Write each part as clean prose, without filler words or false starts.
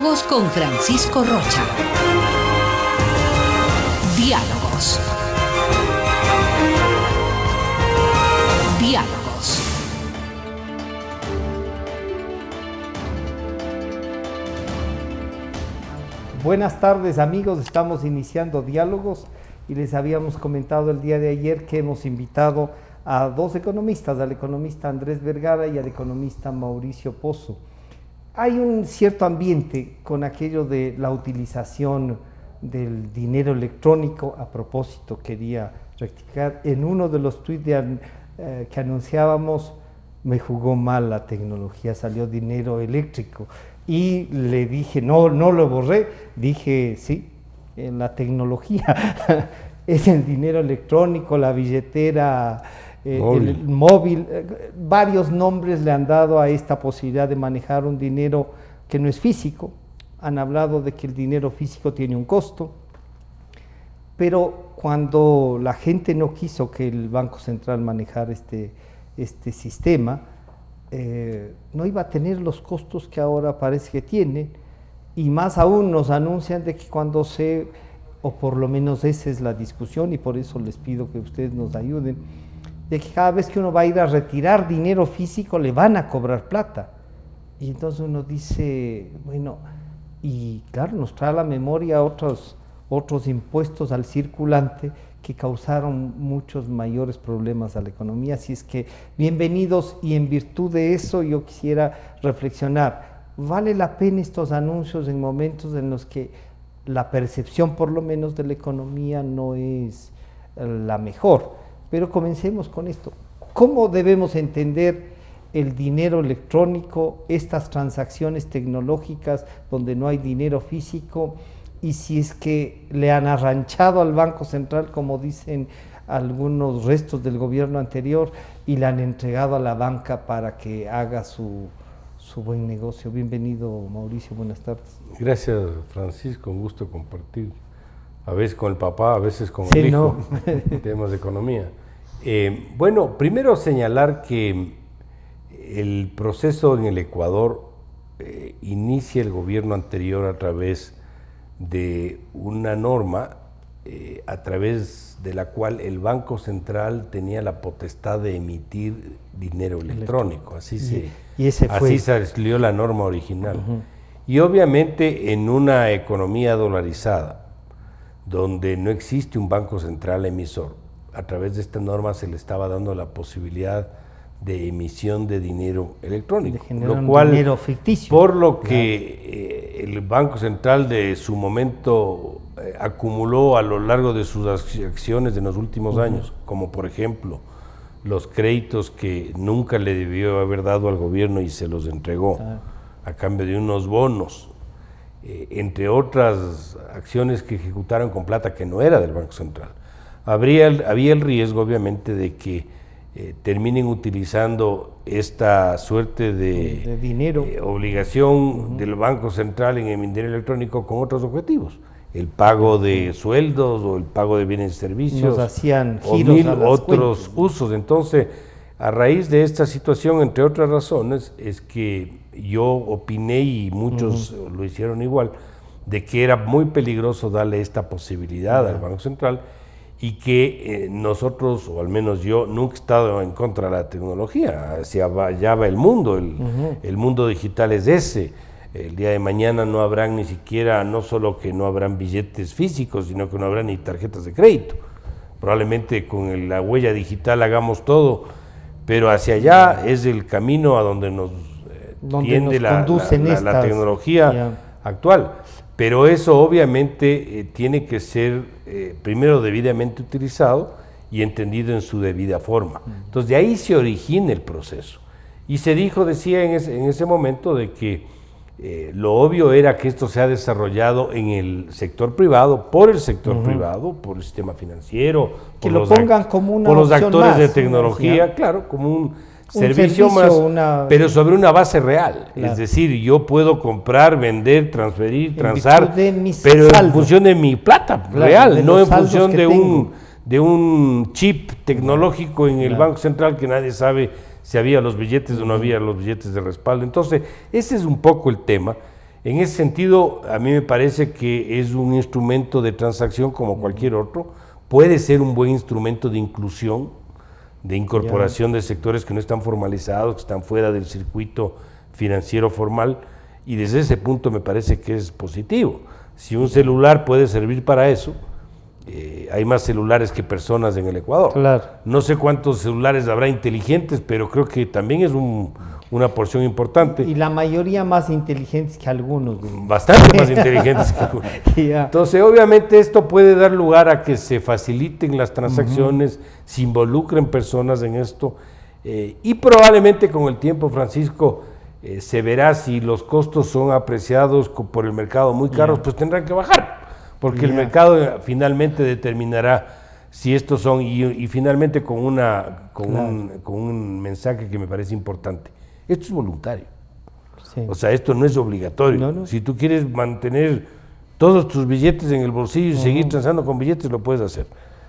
Con Francisco Rocha. Diálogos. Diálogos. Buenas tardes, amigos, estamos iniciando Diálogos y les habíamos comentado el día de ayer que hemos invitado a dos economistas, al economista Andrés Vergara y al economista Mauricio Pozo. Hay un cierto ambiente con aquello de la utilización del dinero electrónico. A propósito, quería rectificar, en uno de los tweets que anunciábamos, me jugó mal la tecnología, salió dinero eléctrico. Y le dije, no lo borré, dije, sí, la tecnología es el dinero electrónico, la billetera, el móvil, varios nombres le han dado a esta posibilidad de manejar un dinero que no es físico. Han hablado de que el dinero físico tiene un costo, pero cuando la gente no quiso que el Banco Central manejara este sistema, no iba a tener los costos que ahora parece que tiene, y más aún nos anuncian de que cuando o por lo menos esa es la discusión, y por eso les pido que ustedes nos ayuden, de que cada vez que uno va a ir a retirar dinero físico le van a cobrar plata. Y entonces uno dice, bueno, y claro, nos trae a la memoria otros impuestos al circulante que causaron muchos mayores problemas a la economía. Así es que bienvenidos, y en virtud de eso yo quisiera reflexionar, ¿vale la pena estos anuncios en momentos en los que la percepción por lo menos de la economía no es la mejor? Pero comencemos con esto. ¿Cómo debemos entender el dinero electrónico, estas transacciones tecnológicas donde no hay dinero físico? Y si es que le han arranchado al Banco Central, como dicen algunos restos del gobierno anterior, y le han entregado a la banca para que haga su buen negocio. Bienvenido, Mauricio, buenas tardes. Gracias, Francisco, un gusto compartir. A veces con el papá, a veces con el hijo, temas de economía. Bueno, primero señalar que el proceso en el Ecuador inicia el gobierno anterior a través de una norma a través de la cual el Banco Central tenía la potestad de emitir dinero electrónico. Así salió la norma original. Y obviamente en una economía dolarizada, donde no existe un Banco Central emisor, a través de esta norma se le estaba dando la posibilidad de emisión de dinero electrónico, lo cual, dinero ficticio. Por lo que el Banco Central de su momento acumuló a lo largo de sus acciones de los últimos años, como por ejemplo los créditos que nunca le debió haber dado al gobierno y se los entregó a cambio de unos bonos, entre otras acciones que ejecutaron con plata que no era del Banco Central. Había el riesgo, obviamente, de que terminen utilizando esta suerte de dinero, obligación del Banco Central en el dinero electrónico con otros objetivos, el pago de sueldos o el pago de bienes y servicios, hacían giros o otros usos. Entonces, a raíz de esta situación, entre otras razones, es que yo opiné, y muchos lo hicieron igual, de que era muy peligroso darle esta posibilidad al Banco Central, y que nosotros, o al menos yo, nunca he estado en contra de la tecnología. Hacia allá va el mundo, el mundo digital es ese. El día de mañana no habrán ni siquiera, no solo que no habrán billetes físicos, sino que no habrán ni tarjetas de crédito. Probablemente con la huella digital hagamos todo, pero hacia allá es el camino a donde nos tiende la tecnología actual. Pero eso obviamente tiene que ser primero debidamente utilizado y entendido en su debida forma. Entonces de ahí se origina el proceso. Y se decía en ese momento de que lo obvio era que esto se ha desarrollado en el sector privado, por el sector privado, por el sistema financiero, que lo pongan como una por los opción actores más, de tecnología, claro, como un servicio más, pero sobre una base real. Claro. Es decir, yo puedo comprar, vender, transferir, transar, pero en función de mi plata real, no en función de un chip tecnológico en el Banco Central que nadie sabe si había los billetes o no había los billetes de respaldo. Entonces, ese es un poco el tema. En ese sentido, a mí me parece que es un instrumento de transacción como cualquier otro, puede ser un buen instrumento de inclusión, de incorporación de sectores que no están formalizados, que están fuera del circuito financiero formal, y desde ese punto me parece que es positivo. Si un celular puede servir para eso, hay más celulares que personas en el Ecuador. Claro. No sé cuántos celulares habrá inteligentes, pero creo que también es una porción importante. Y la mayoría más inteligentes que algunos. Bastante más inteligentes que algunos. Entonces, obviamente esto puede dar lugar a que se faciliten las transacciones, se involucren personas en esto, y probablemente con el tiempo, Francisco, se verá si los costos son apreciados por el mercado muy caros, pues tendrán que bajar. Porque el mercado finalmente determinará si estos son, y finalmente con un mensaje que me parece importante. Esto es voluntario. Sí. O sea, esto no es obligatorio. No. Si tú quieres mantener todos tus billetes en el bolsillo y seguir transando con billetes, lo puedes hacer.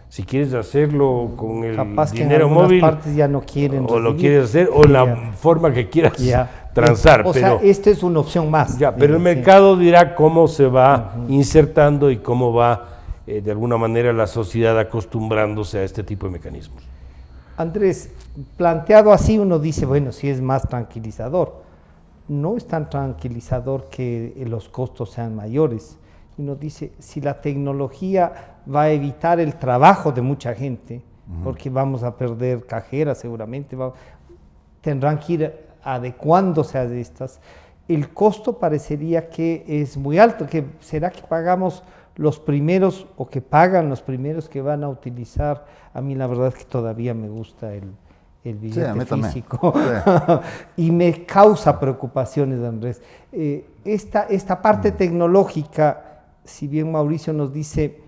Si quieres hacerlo con el capaz dinero que en móvil, partes ya no quieren o lo quieres hacer, o la forma que quieras transar. O sea, esta es una opción más. Pero el mercado dirá cómo se va insertando y cómo va, de alguna manera, la sociedad acostumbrándose a este tipo de mecanismos. Andrés, planteado así uno dice, bueno, sí es más tranquilizador. No es tan tranquilizador que los costos sean mayores. Uno dice, si la tecnología va a evitar el trabajo de mucha gente, porque vamos a perder cajeras seguramente, tendrán que ir adecuándose a estas. El costo parecería que es muy alto, que será que pagamos los primeros o que pagan los primeros que van a utilizar. A mí la verdad es que todavía me gusta el billete físico y me causa preocupaciones, Andrés. Esta parte tecnológica, si bien Mauricio nos dice,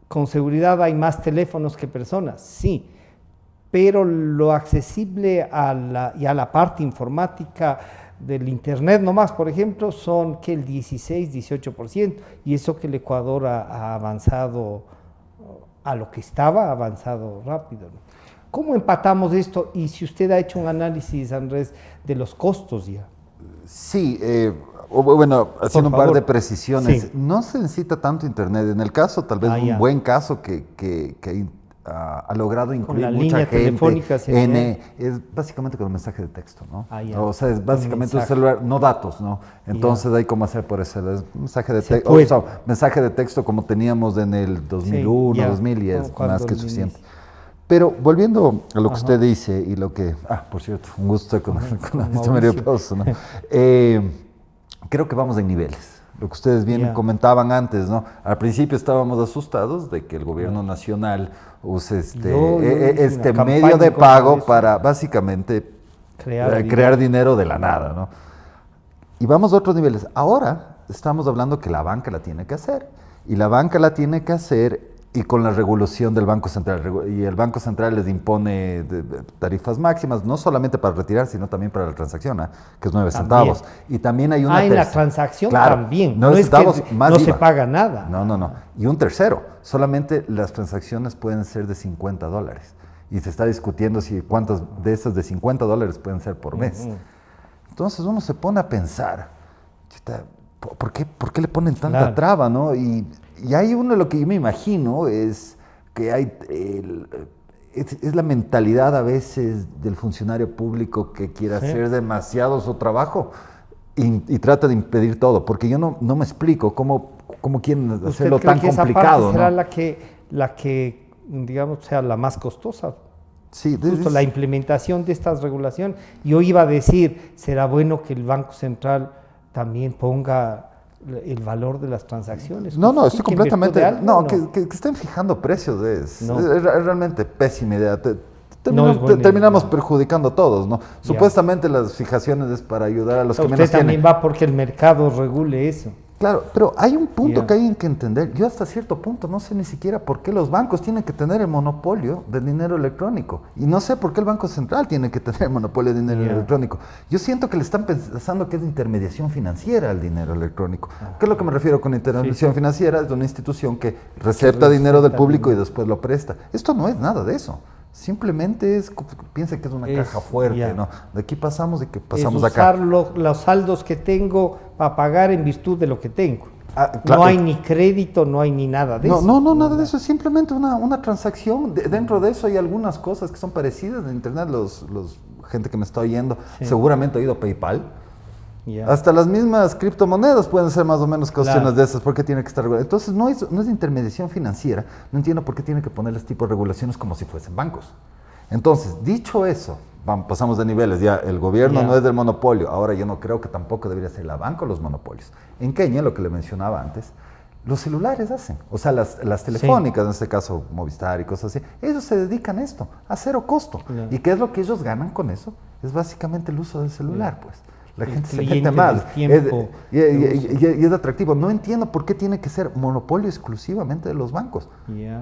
con seguridad hay más teléfonos que personas, sí, pero lo accesible a la parte informática del Internet nomás, por ejemplo, son que el 16-18%, y eso que el Ecuador ha avanzado a lo que estaba, avanzado rápido, ¿no? ¿Cómo empatamos esto? Y si usted ha hecho un análisis, Andrés, de los costos ya. Sí, bueno, haciendo un par de precisiones, no se necesita tanto Internet. En el caso, tal vez un buen caso que ha logrado incluir mucha gente es básicamente con el mensaje de texto, ¿no? O sea, es básicamente un celular, no datos, ¿no? Entonces hay cómo hacer por eso, mensaje de texto, mensaje de texto como teníamos en el 2001, 2000, y es más que suficiente. Pero volviendo a lo que usted dice y lo que, por cierto, un gusto con Mario Pauso, ¿no? Creo que vamos en niveles. Lo que ustedes bien comentaban antes, ¿no? Al principio estábamos asustados de que el gobierno nacional use este medio de pago para básicamente crear dinero de la nada, ¿no? Y vamos a otros niveles. Ahora estamos hablando que la banca la tiene que hacer. Y la banca la tiene que hacer y con la regulación del Banco Central. Y el Banco Central les impone tarifas máximas, no solamente para retirar, sino también para la transacción, que es 9 centavos. Y también hay una en la transacción también. No es que no se paga nada. No. Y un tercero, solamente las transacciones pueden ser de $50. Y se está discutiendo si cuántas de esas de $50 pueden ser por mes. Entonces uno se pone a pensar, ¿por qué le ponen tanta traba, no? Y hay uno, lo que yo me imagino es que hay es la mentalidad a veces del funcionario público que quiere hacer demasiado su trabajo y trata de impedir todo, porque yo no me explico cómo quieren hacerlo tan complicado. ¿Será la que digamos sea la más costosa? Sí, justo la implementación de estas regulaciones. Yo iba a decir, será bueno que el Banco Central también ponga el valor de las transacciones. No, estoy completamente... Que estén fijando precios es realmente pésima idea. Terminamos perjudicando a todos, ¿no? Supuestamente las fijaciones es para ayudar a los que menos tienen. Usted también va porque el mercado regule eso. Claro, pero hay un punto que hay que entender. Yo hasta cierto punto no sé ni siquiera por qué los bancos tienen que tener el monopolio del dinero electrónico. Y no sé por qué el Banco Central tiene que tener el monopolio del dinero electrónico. Yo siento que le están pensando que es intermediación financiera al dinero electrónico. ¿Qué es lo que me refiero con intermediación financiera? Es una institución que recepta dinero del público y después lo presta. Esto no es nada de eso. Simplemente piensa que es una caja fuerte, ¿no? De aquí pasamos y que pasamos es acá. usar los saldos que tengo para pagar en virtud de lo que tengo. Claro. No hay ni crédito, no hay ni nada de eso. No, nada de eso, es simplemente una transacción. Dentro de eso hay algunas cosas que son parecidas en internet, gente que me está oyendo, seguramente ha oído PayPal. Yeah. Hasta las mismas criptomonedas pueden ser más o menos cuestiones de esas, porque tiene que estar regulado. Entonces no es intermediación financiera, no entiendo por qué tiene que poner este tipo de regulaciones como si fuesen bancos. Entonces, dicho eso, pasamos de niveles, ya el gobierno no es del monopolio, ahora yo no creo que tampoco debería ser la banca o los monopolios. En Kenia, lo que le mencionaba antes, los celulares hacen, o sea, las telefónicas, en este caso Movistar y cosas así, ellos se dedican a esto, a cero costo. ¿Y qué es lo que ellos ganan con eso? Es básicamente el uso del celular, pues. La gente se mete más y es atractivo. No entiendo por qué tiene que ser monopolio exclusivamente de los bancos.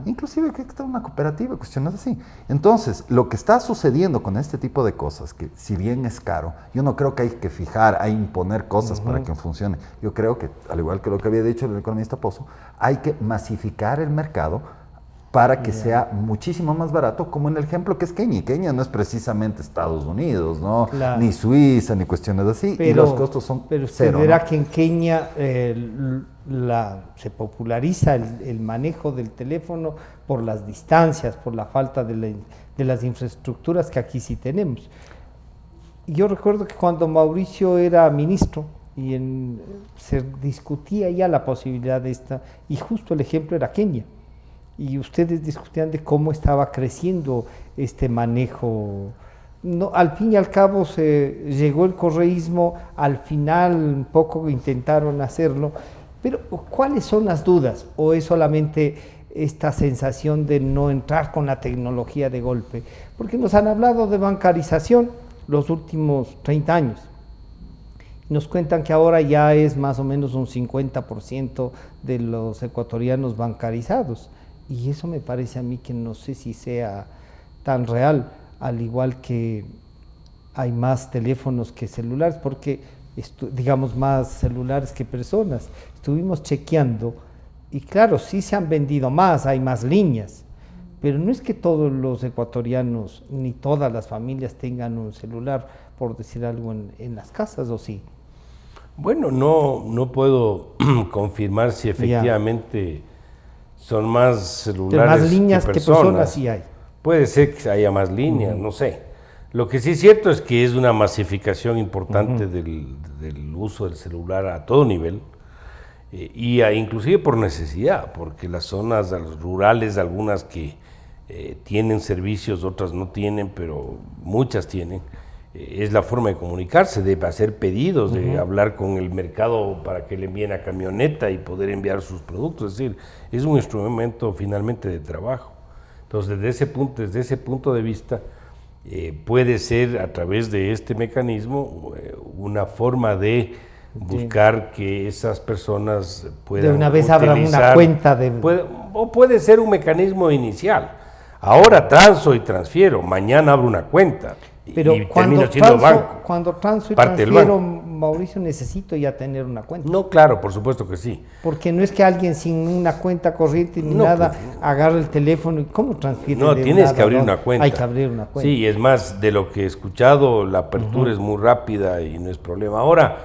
Inclusive que hay que tener una cooperativa, cuestiones así. Entonces, lo que está sucediendo con este tipo de cosas, que si bien es caro, yo no creo que hay que fijar, hay que imponer cosas para que funcione. Yo creo que, al igual que lo que había dicho el economista Pozo, hay que masificar el mercado para que sea muchísimo más barato, como en el ejemplo que es Kenia. Kenia no es precisamente Estados Unidos, ¿no? Claro. Ni Suiza, ni cuestiones así, y los costos son pero usted cero. verá, ¿no? que en Kenia se populariza el manejo del teléfono por las distancias, por la falta de las infraestructuras que aquí sí tenemos. Yo recuerdo que cuando Mauricio era ministro, se discutía ya la posibilidad de esta, y justo el ejemplo era Kenia. Y ustedes discutían de cómo estaba creciendo este manejo. No, al fin y al cabo llegó el correísmo, al final un poco intentaron hacerlo, pero ¿cuáles son las dudas? ¿O es solamente esta sensación de no entrar con la tecnología de golpe? Porque nos han hablado de bancarización los últimos 30 años. Nos cuentan que ahora ya es más o menos un 50% de los ecuatorianos bancarizados. Y eso me parece a mí que no sé si sea tan real, al igual que hay más teléfonos que celulares, porque digamos más celulares que personas. Estuvimos chequeando y claro, sí se han vendido más, hay más líneas, pero no es que todos los ecuatorianos ni todas las familias tengan un celular, por decir algo, en las casas, ¿o sí? Bueno, no puedo confirmar si efectivamente son más celulares más líneas que personas sí hay. Puede ser que haya más líneas, no sé. Lo que sí es cierto es que es una masificación importante del uso del celular a todo nivel, inclusive por necesidad, porque las zonas rurales, algunas que tienen servicios, otras no tienen, pero muchas tienen, es la forma de comunicarse, de hacer pedidos, de hablar con el mercado para que le envíen a camioneta y poder enviar sus productos. Es decir, es un instrumento finalmente de trabajo. Entonces, desde ese punto de vista, puede ser a través de este mecanismo una forma de buscar que esas personas puedan de una vez abran una cuenta o puede ser un mecanismo inicial. Ahora transo y transfiero, mañana abro una cuenta. Pero cuando transo y transfiero, Mauricio, necesito ya tener una cuenta. No, claro, por supuesto que sí. Porque no es que alguien sin una cuenta corriente ni nada agarre el teléfono y ¿cómo transfiere? No, tienes que abrir una cuenta. Hay que abrir una cuenta. Sí, es más, de lo que he escuchado, la apertura es muy rápida y no es problema. Ahora,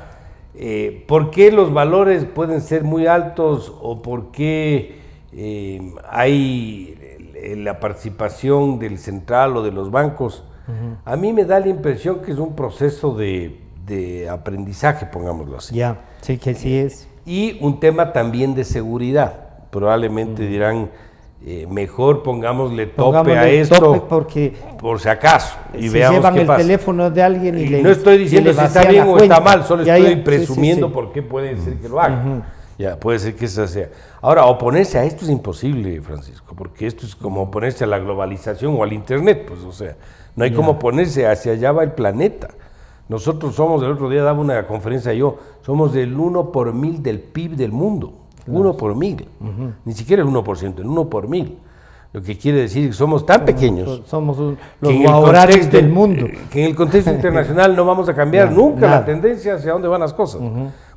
¿por qué los valores pueden ser muy altos o por qué hay la participación del central o de los bancos? A mí me da la impresión que es un proceso de aprendizaje, pongámoslo así. Ya, sí que sí es. Y un tema también de seguridad. Probablemente dirán, mejor pongámosle tope a esto, por si acaso, y veamos llevan qué el pasa. Teléfono de alguien y no estoy diciendo si está bien o está mal, solo estoy presumiendo por qué puede ser que lo haga. Ya, puede ser que esa sea. Ahora, oponerse a esto es imposible, Francisco, porque esto es como oponerse a la globalización o al Internet, pues, o sea, no hay como oponerse, hacia allá va el planeta. Nosotros somos, el otro día daba una conferencia yo, somos del 1 por 1000 del PIB del mundo, 1 por 1000, ni siquiera el 1%, el 1 por 1000. Lo que quiere decir que somos tan pequeños. Somos los guaurares del mundo. Que en el contexto internacional no vamos a cambiar nunca la tendencia hacia dónde van las cosas.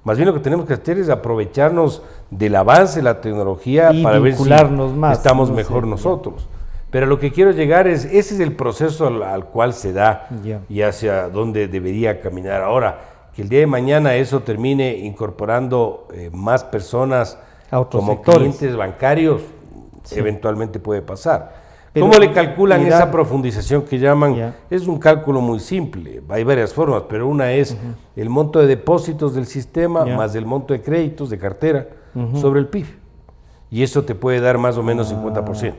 Más bien lo que tenemos que hacer es aprovecharnos del avance de la tecnología y para ver si más, estamos mejor nosotros. Pero lo que quiero llegar ese es el proceso al cual se da y hacia dónde debería caminar. Ahora, que el día de mañana eso termine incorporando más personas como sectores, clientes bancarios, eventualmente puede pasar. Pero, ¿cómo le calculan esa profundización que llaman? Es un cálculo muy simple, hay varias formas, pero una es el monto de depósitos del sistema más el monto de créditos de cartera sobre el PIB. Y eso te puede dar más o menos 50%.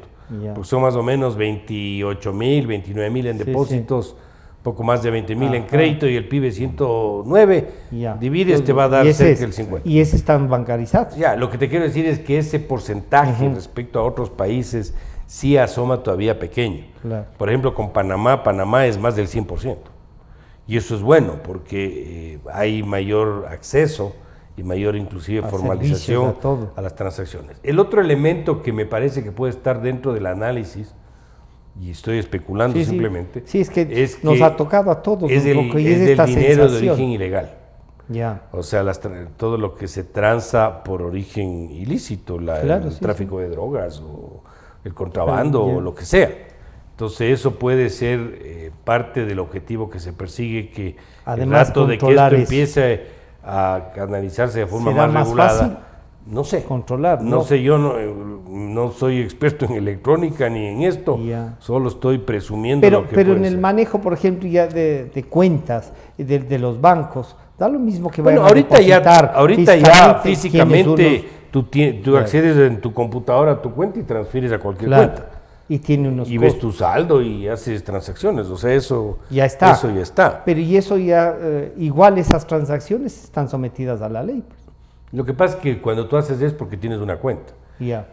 Porque son más o menos 28.000, 29.000 en depósitos, poco más de 20.000 en crédito y el PIB 109, divides, te va a dar cerca del 50. Y ese están bancarizados. Lo que te quiero decir es que ese porcentaje respecto a otros países sí asoma todavía pequeño. Por ejemplo, con Panamá es más del 100%. Y eso es bueno porque hay mayor acceso y mayor inclusive formalización a las transacciones. El otro elemento que me parece que puede estar dentro del análisis, y estoy especulando simplemente, es que nos ha tocado a todos es un poco, y es del dinero de origen ilegal. O sea, todo lo que se transa por origen ilícito, el tráfico de drogas o el contrabando o lo que sea. Entonces eso puede ser parte del objetivo que se persigue, que además, el rato de que esto empiece a canalizarse de forma más regulada, fácil no sé, controlar. No sé, yo no soy experto en electrónica ni en esto, solo estoy presumiendo lo que pero en el manejo, por ejemplo, ya de cuentas de los bancos, da lo mismo que vayan a depositar. Ahorita ya físicamente tú accedes en tu computadora a tu cuenta y transfieres a cualquier cuenta. Y tiene unos costos. Ves tu saldo y haces transacciones, o sea, eso ya está. Eso ya está. Pero y eso ya, igual esas transacciones están sometidas a la ley. Pues. Lo que pasa es que cuando tú haces es porque tienes una cuenta.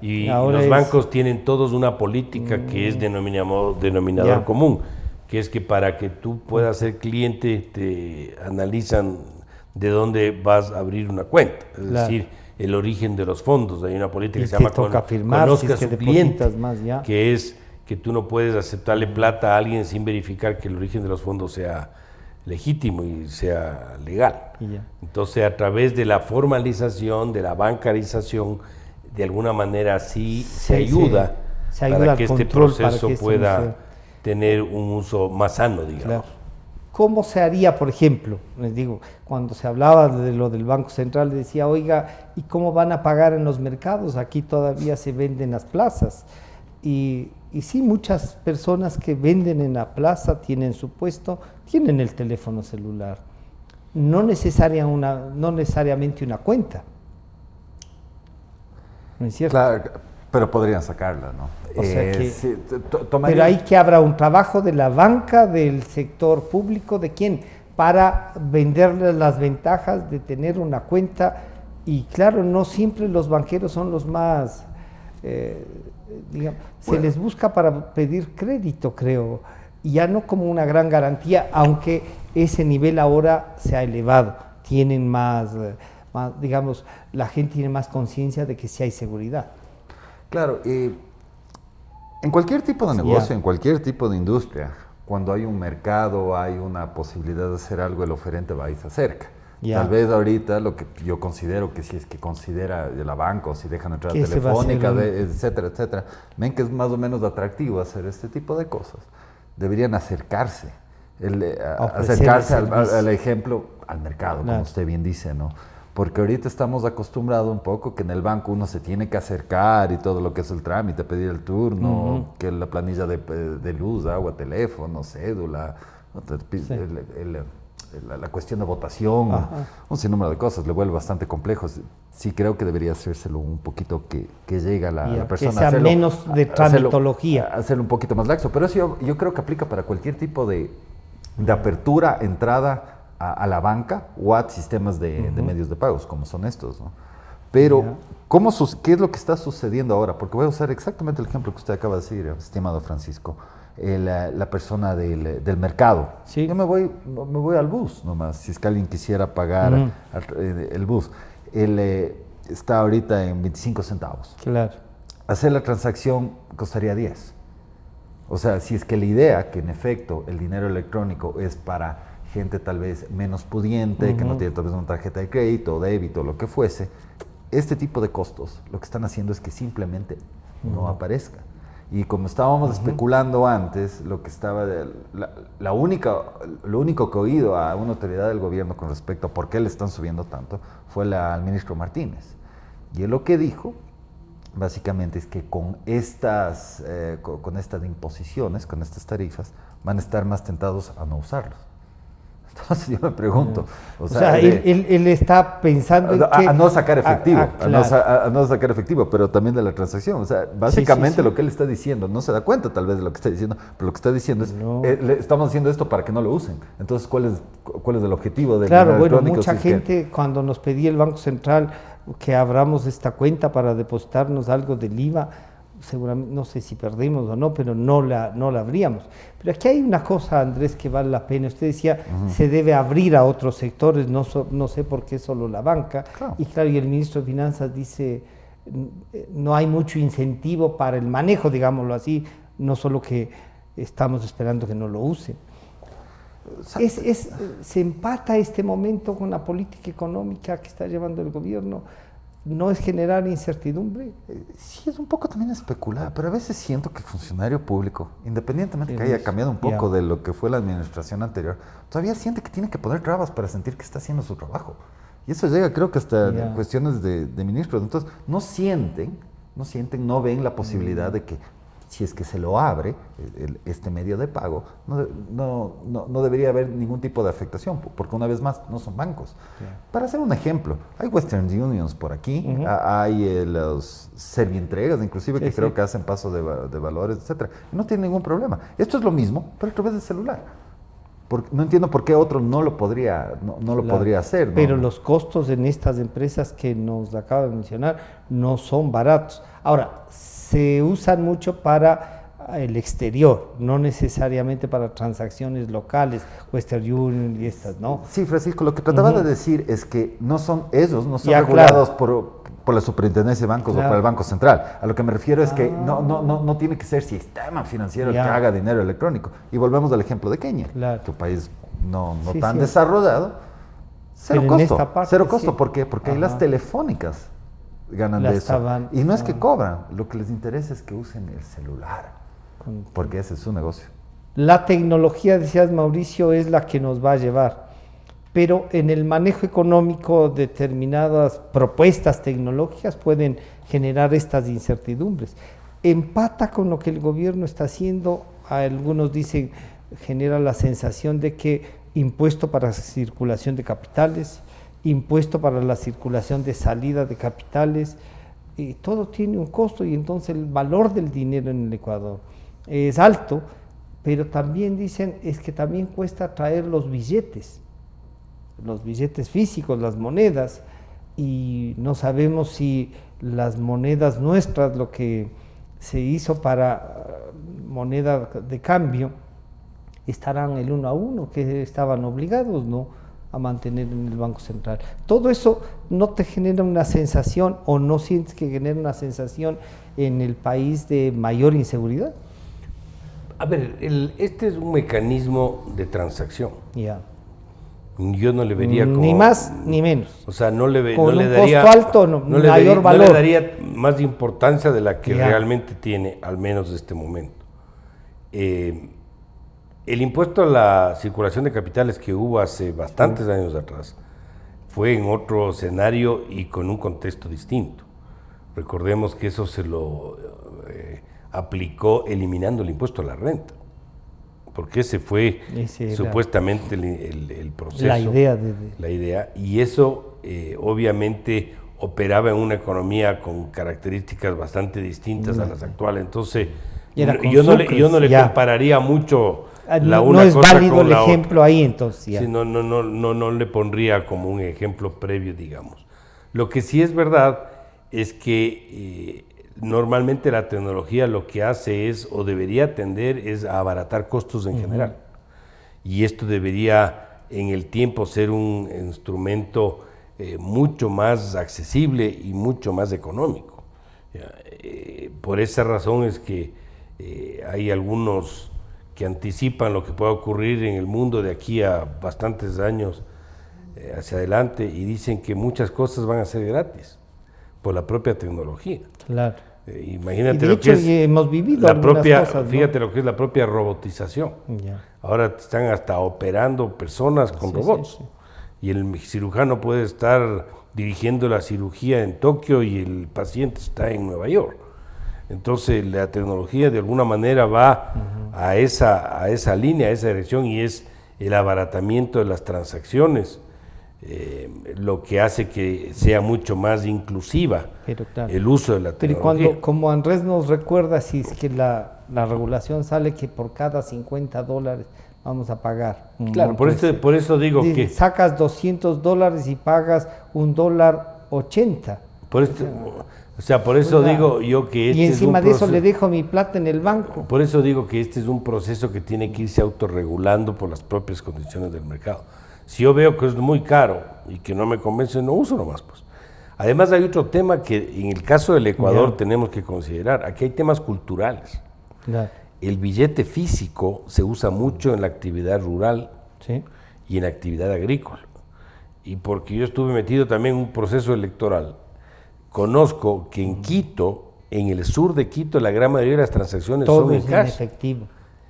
Y los bancos tienen todos una política que es denominador común, que es que para que tú puedas ser cliente te analizan de dónde vas a abrir una cuenta, es decir, el origen de los fondos. Hay una política que se llama Conozca su cliente, que es que tú no puedes aceptarle plata a alguien sin verificar que el origen de los fondos sea legítimo y sea legal. Entonces, a través de la formalización, de la bancarización, de alguna manera sí se ayuda para que este proceso pueda tener un uso más sano, digamos. ¿Cómo se haría, por ejemplo? Les digo, cuando se hablaba de lo del Banco Central, decía, oiga, ¿y cómo van a pagar en los mercados? Aquí todavía se venden las plazas. Y sí, muchas personas que venden en la plaza tienen su puesto, tienen el teléfono celular. No necesariamente una cuenta. ¿No es cierto? Claro, pero podrían sacarla, ¿no? O sea que, pero hay que habrá un trabajo de la banca, del sector público, ¿de quién? Para venderles las ventajas de tener una cuenta. Y claro, no siempre los banqueros son los más, digamos, se les busca para pedir crédito, creo, y ya no como una gran garantía, aunque ese nivel ahora se ha elevado. Tienen más, digamos, la gente tiene más conciencia de que sí hay seguridad. Claro, en cualquier tipo de negocio, en cualquier tipo de industria, cuando hay un mercado, hay una posibilidad de hacer algo, el oferente va y se acerca. Tal vez ahorita lo que yo considero que si es que considera la banca o si dejan entrar telefónica, etcétera, etcétera, ven que es más o menos atractivo hacer este tipo de cosas. Deberían acercarse, acercarse al ejemplo, al mercado, como usted bien dice, ¿no? Porque ahorita estamos acostumbrados un poco que en el banco uno se tiene que acercar y todo lo que es el trámite, pedir el turno, que la planilla de luz, agua, teléfono, cédula, la cuestión de votación, un sinnúmero de cosas, le vuelve bastante complejo. Sí creo que debería hacérselo un poquito que llegue a la persona. Que sea menos de tramitología. Hacerlo un poquito más laxo, pero eso yo creo que aplica para cualquier tipo de apertura, entrada a la banca o a sistemas de medios de pagos, como son estos, ¿no? Pero, ¿qué es lo que está sucediendo ahora? Porque voy a usar exactamente el ejemplo que usted acaba de decir, estimado Francisco. La persona del mercado. Yo me voy al bus nomás, si es que alguien quisiera pagar el bus. Está ahorita en 25 centavos. Claro. Hacer la transacción costaría 10. O sea, si es que la idea que en efecto el dinero electrónico es para gente tal vez menos pudiente, que no tiene tal vez una tarjeta de crédito o débito, lo que fuese, este tipo de costos lo que están haciendo es que simplemente no aparezca. Y como estábamos especulando antes, lo único que he oído a una autoridad del gobierno con respecto a por qué le están subiendo tanto fue al ministro Martínez. Y él lo que dijo, básicamente, es que con estas imposiciones, con estas tarifas, van a estar más tentados a no usarlos. Entonces yo me pregunto, o sea él está pensando en a no sacar efectivo, claro. a no sacar efectivo, pero también de la transacción. O sea, básicamente lo que él está diciendo, no se da cuenta tal vez de lo que está diciendo, pero lo que está diciendo es, estamos haciendo esto para que no lo usen. Entonces, ¿cuál es el objetivo del dinero electrónico? Mucha gente cuando nos pedía el Banco Central que abramos esta cuenta para depositarnos algo del IVA, seguramente, no sé si perdimos o no, pero no la abríamos. Pero aquí hay una cosa, Andrés, que vale la pena. Usted decía, se debe abrir a otros sectores, no sé por qué solo la banca. Claro. Y claro, y el ministro de Finanzas dice, no hay mucho incentivo para el manejo, digámoslo así, no solo que estamos esperando que no lo usen. Se empata este momento con la política económica que está llevando el gobierno. ¿No es generar incertidumbre? Sí, es un poco también especular, pero a veces siento que el funcionario público, independientemente que haya cambiado un poco de lo que fue la administración anterior, todavía siente que tiene que poner trabas para sentir que está haciendo su trabajo. Y eso llega, creo que hasta en cuestiones de ministros. Entonces, no ven la posibilidad de que si es que se lo abre este medio de pago, no debería haber ningún tipo de afectación, porque una vez más no son bancos. Para hacer un ejemplo, hay Western Unions por aquí, hay los Servientregas, inclusive, que creo que hacen paso de valores, etcétera. No tienen ningún problema. Esto es lo mismo, pero a través del celular. No entiendo por qué otro no lo podría hacer, ¿no? Pero los costos en estas empresas que nos acaba de mencionar no son baratos. Ahora, se usan mucho para el exterior, no necesariamente para transacciones locales, Western Union y estas, ¿no? Sí, Francisco, lo que trataba de decir es que ellos no son regulados por la Superintendencia de Bancos o por el Banco Central. A lo que me refiero es que no tiene que ser sistema financiero el que haga dinero electrónico. Y volvemos al ejemplo de Kenia, que un país no tan desarrollado, cero costo. ¿Por qué? Porque ahí las telefónicas ganan de eso. Y no es que cobran, lo que les interesa es que usen el celular, porque ese es su negocio. La tecnología, decías, Mauricio, es la que nos va a llevar, pero en el manejo económico determinadas propuestas tecnológicas pueden generar estas incertidumbres. Empata con lo que el gobierno está haciendo, algunos dicen, genera la sensación de que impuesto para circulación de capitales, impuesto para la circulación de salida de capitales, todo tiene un costo y entonces el valor del dinero en el Ecuador es alto, pero también dicen es que también cuesta traer los billetes físicos, las monedas, y no sabemos si las monedas nuestras, lo que se hizo para moneda de cambio, estarán el 1 a 1, que estaban obligados, ¿no?, a mantener en el Banco Central. Todo eso no te genera una sensación, o no sientes que genera una sensación en el país de mayor inseguridad. A ver, este es un mecanismo de transacción. Yo no le vería como... Ni más ni menos. O sea, no le daría... Costo alto, mayor valor. No le daría más importancia de la que realmente tiene, al menos de este momento. El impuesto a la circulación de capitales que hubo hace bastantes años atrás fue en otro escenario y con un contexto distinto. Recordemos que eso se lo aplicó eliminando el impuesto a la renta, porque ese fue supuestamente el proceso. La idea, y eso obviamente operaba en una economía con características bastante distintas a las actuales. Entonces, yo no le compararía mucho no es válido el ejemplo ahí, entonces. Sí, no le pondría como un ejemplo previo, digamos. Lo que sí es verdad es que normalmente la tecnología lo que hace es, o debería tender, es a abaratar costos en general. Y esto debería en el tiempo ser un instrumento mucho más accesible y mucho más económico. Por esa razón es que hay algunos que anticipan lo que pueda ocurrir en el mundo de aquí a bastantes años hacia adelante, y dicen que muchas cosas van a ser gratis por la propia tecnología. Claro. Imagínate y de lo hecho, que es hemos vivido la propia, cosas, ¿no? fíjate lo que es la propia robotización. Ya. Ahora están hasta operando personas con robots. Sí. Y el cirujano puede estar dirigiendo la cirugía en Tokio y el paciente está en Nueva York. Entonces la tecnología de alguna manera va a esa línea, a esa dirección, y es el abaratamiento de las transacciones, lo que hace que sea mucho más inclusiva el uso de la tecnología. Pero como Andrés nos recuerda, si es que la regulación sale que por cada $50 vamos a pagar. Claro, por eso digo que... Sacas $200 y pagas $1.80. Por eso digo yo que y encima de eso le dejo mi plata en el banco. Por eso digo que este es un proceso que tiene que irse autorregulando por las propias condiciones del mercado. Si yo veo que es muy caro y que no me convence, no uso nomás, pues. Además hay otro tema que en el caso del Ecuador tenemos que considerar. Aquí hay temas culturales. Claro. El billete físico se usa mucho en la actividad rural y en la actividad agrícola. Y porque yo estuve metido también en un proceso electoral, conozco que en Quito, en el sur de Quito, la gran mayoría de las transacciones son en cash. Efectivo.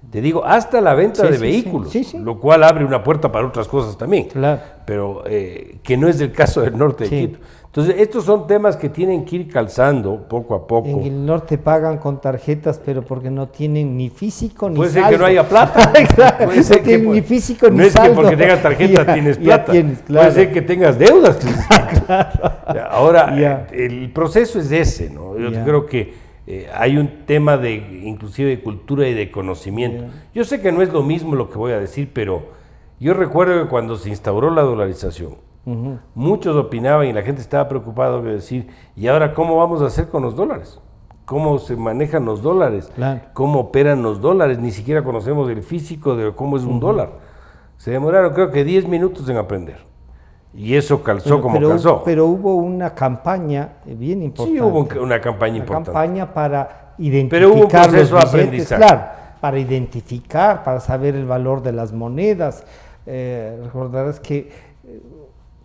Te digo, hasta la venta de vehículos, lo cual abre una puerta para otras cosas también, pero que no es el caso del norte de Quito. Entonces, estos son temas que tienen que ir calzando poco a poco. En el norte pagan con tarjetas, pero porque no tienen ni físico ni saldo. Puede ser que no haya plata. Claro, puede ser que ni físico ni saldo. No es que porque tengas tarjeta tienes plata. Puede ser que tengas deudas. Ahora, el proceso es ese, ¿no? Yo creo que hay un tema inclusive de cultura y de conocimiento. Yo sé que no es lo mismo lo que voy a decir, pero yo recuerdo que cuando se instauró la dolarización, muchos opinaban y la gente estaba preocupada de decir, ¿y ahora cómo vamos a hacer con los dólares? ¿Cómo se manejan los dólares? ¿Cómo operan los dólares? Ni siquiera conocemos el físico de cómo es un dólar. Se demoraron creo que 10 minutos en aprender. Y eso calzó calzó. Pero hubo una campaña bien importante. Sí, hubo una campaña importante. Una campaña para identificar pero hubo un proceso los billetes, de aprendizaje. Claro, para identificar, para saber el valor de las monedas. Recordarás que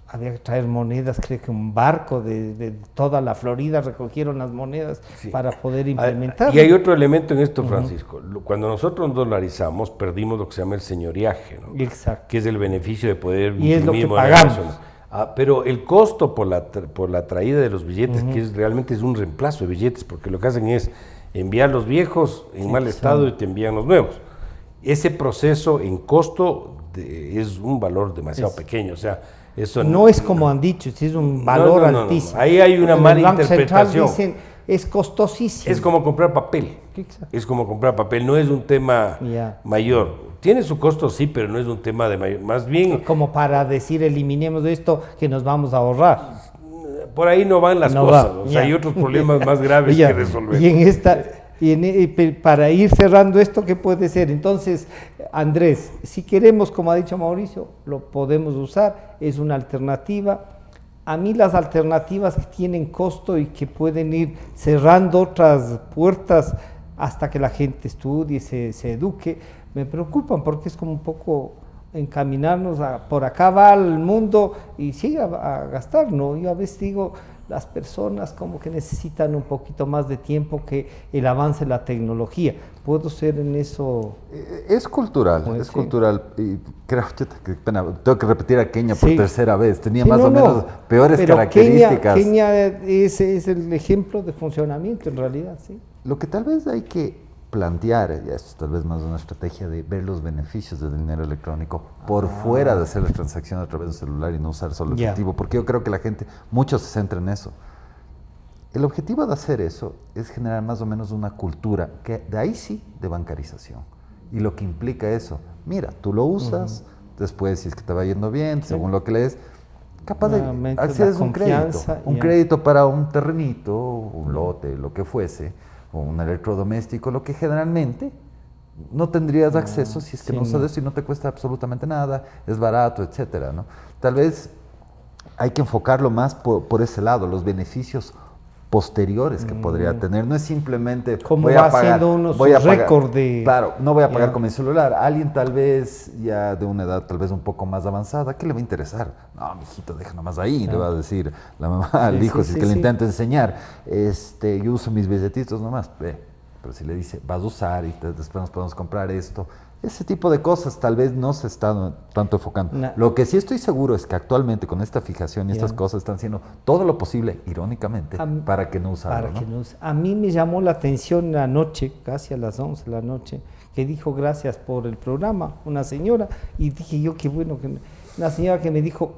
había que traer monedas, creo que un barco de toda la Florida recogieron las monedas para poder implementar. Y hay otro elemento en esto, Francisco. Cuando nosotros nos dolarizamos, perdimos lo que se llama el señoriaje, ¿no? Exacto. Que es el beneficio de poder y es lo que moneda pagamos. Pero el costo por la traída de los billetes, que realmente es un reemplazo de billetes, porque lo que hacen es enviar los viejos en mal estado y te envían los nuevos. Ese proceso en costo es un valor demasiado pequeño, o sea, eso no es como han dicho, es un valor altísimo. Ahí hay una mala interpretación. Dicen, es costosísimo. Es como comprar papel. Exacto. Es como comprar papel, no es un tema mayor. Tiene su costo, sí, pero no es un tema de mayor. Más bien. Como para decir, eliminemos esto que nos vamos a ahorrar. Por ahí no van las cosas. O sea, hay otros problemas más graves que resolver. Y en esta. Para ir cerrando esto, ¿qué puede ser? Entonces, Andrés, si queremos, como ha dicho Mauricio, lo podemos usar, es una alternativa. A mí las alternativas que tienen costo y que pueden ir cerrando otras puertas hasta que la gente estudie, se eduque, me preocupan porque es como un poco encaminarnos por acá va el mundo y sigue a gastar, ¿no? Yo a veces digo, las personas como que necesitan un poquito más de tiempo que el avance de la tecnología. ¿Puedo ser en eso? Es cultural, cultural. Y creo, qué pena, tengo que repetir a Kenia por tercera vez. Tenía más o menos peores características. Kenia es el ejemplo de funcionamiento en realidad, sí. Lo que tal vez hay que plantear, y esto tal vez más una estrategia de ver los beneficios del dinero electrónico por fuera de hacer las transacciones a través del celular y no usar solo efectivo, porque yo creo que la gente, muchos se centran en eso. El objetivo de hacer eso es generar más o menos una cultura, que de ahí sí, de bancarización. Y lo que implica eso, mira, tú lo usas, después si es que te va yendo bien, según lo que lees, capaz de accedes a un crédito para un terrenito, un lote, lo que fuese, o un electrodoméstico, lo que generalmente no tendrías acceso si es que no usas eso y no te cuesta absolutamente nada, es barato, etcétera, ¿no? Tal vez hay que enfocarlo más por ese lado, los beneficios posteriores que podría tener. No es simplemente como va haciendo unos récord de... Claro, no voy a pagar con mi celular. Alguien tal vez ya de una edad tal vez un poco más avanzada, ¿qué le va a interesar? No, mijito, deja nomás ahí, le va a decir la mamá al hijo, si es que le intenta enseñar. Yo uso mis billetitos nomás. Pero si le dice, vas a usar y después nos podemos comprar esto. Ese tipo de cosas tal vez no se está tanto enfocando. Lo que sí estoy seguro es que actualmente con esta fijación y estas cosas están haciendo todo lo posible, irónicamente, para que no usarlo. A mí me llamó la atención anoche, casi a las 11 de la noche, que dijo gracias por el programa, una señora, y dije yo qué bueno, que una señora que me dijo,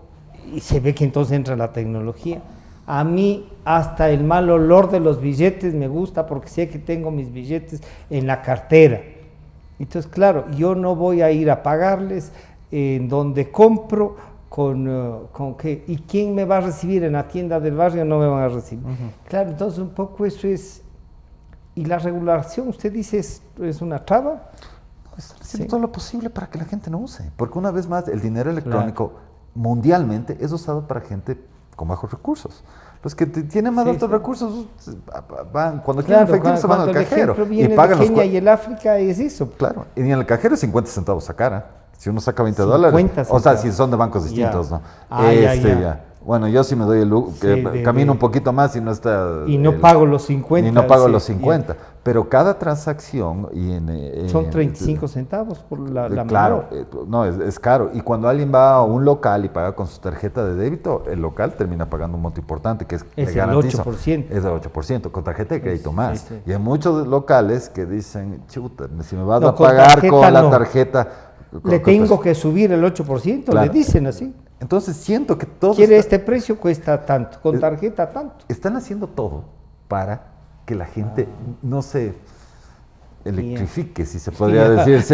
y se ve que entonces entra la tecnología. A mí hasta el mal olor de los billetes me gusta porque sé que tengo mis billetes en la cartera. Entonces, claro, yo no voy a ir a pagarles en donde compro con qué, y quién me va a recibir en la tienda del barrio, no me van a recibir. Claro, entonces un poco eso es, y la regulación, usted dice, es una traba. Están haciendo todo lo posible para que la gente no use, porque una vez más el dinero electrónico mundialmente es usado para gente con bajos recursos. Los que tienen más altos recursos van, cuando quieren efectivo se van al cajero y pagan los Kenia y el África es eso. Claro, y en el cajero es 50 centavos sacar. Si uno saca $20, o sea, si son de bancos distintos, ¿no? Bueno, yo sí me doy el lujo, camino un poquito más y no está... Y no pago los 50. Y no pago los 50. Pero cada transacción... son 35 centavos por la claro, no, es caro. Y cuando alguien va a un local y paga con su tarjeta de débito, el local termina pagando un monto importante, que es el 8%. Es el 8%, con tarjeta de crédito más. Y hay muchos locales que dicen, chuta, si me vas a pagar con la tarjeta... Le tengo que subir el 8%, le dicen así. Entonces siento que todos... Este precio cuesta tanto, con tarjeta tanto. Están haciendo todo para que la gente no se electrifique, si se podría decir.